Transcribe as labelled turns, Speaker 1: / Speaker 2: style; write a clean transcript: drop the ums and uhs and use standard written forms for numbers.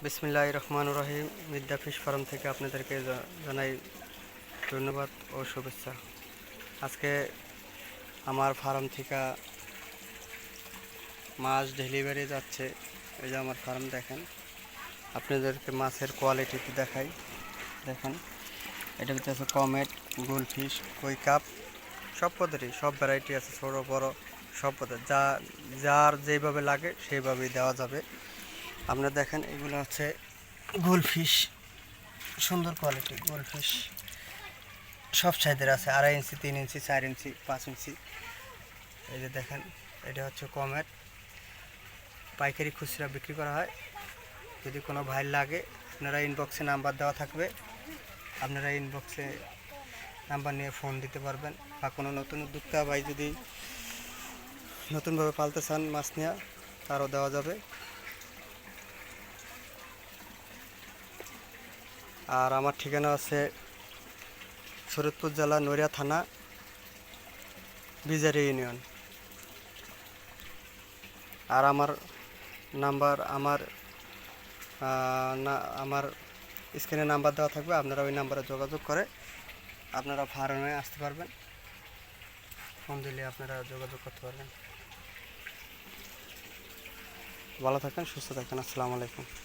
Speaker 1: বিসমিল্লাহির রহমানির রহিম। Midya fish farm থেকে আপনাদেরকে জানাই ধন্যবাদ ও শুভেচ্ছা। আজকে আমার ফার্ম থেকে মাছ ডেলিভারি যাচ্ছে। এই যে আমার ফার্ম দেখেন, আপনাদেরকে মাছের কোয়ালিটি দেখাই। দেখেন, এটা ভিতরে আছে কমেট, গোলফিশ, কই কাপ, সব পদেরই সব ভ্যারাইটি আছে, ছোটো বড় সব পদের যার যেভাবে লাগে সেইভাবেই দেওয়া যাবে। আপনারা দেখেন, এগুলো হচ্ছে গোলফিশ, সুন্দর কোয়ালিটি গোলফিশ, সব সাইজের আছে, 2.5 ইঞ্চি, 3 ইঞ্চি, 4 ইঞ্চি, 5 ইঞ্চি। এই যে দেখেন, এটা হচ্ছে কমেট, পাইকারি খুচরা বিক্রি করা হয়। যদি কোনো ভাই লাগে, আপনারা ইনবক্সে নাম্বার দেওয়া থাকবে, আপনারা ইনবক্সে নাম্বার নিয়ে ফোন দিতে পারবেন। বা কোনো নতুন উদ্যোক্তা ভাই যদি নতুনভাবে পালতে চান মাছ নেওয়া, তারও দেওয়া যাবে। আর আমার ঠিকানা আছে শরীয়তপুর জেলা, নড়িয়া থানা, বিজারি ইউনিয়ন। আর আমার নাম্বার আমার স্ক্রিনে নাম্বার দেওয়া থাকবে, আপনারা ওই নাম্বারে যোগাযোগ করে আপনারা ফার্মে আসতে পারবেন। ফোন দিলে আপনারা যোগাযোগ করতে পারবেন। ভালো থাকেন, সুস্থ থাকেন। আসসালামু আলাইকুম।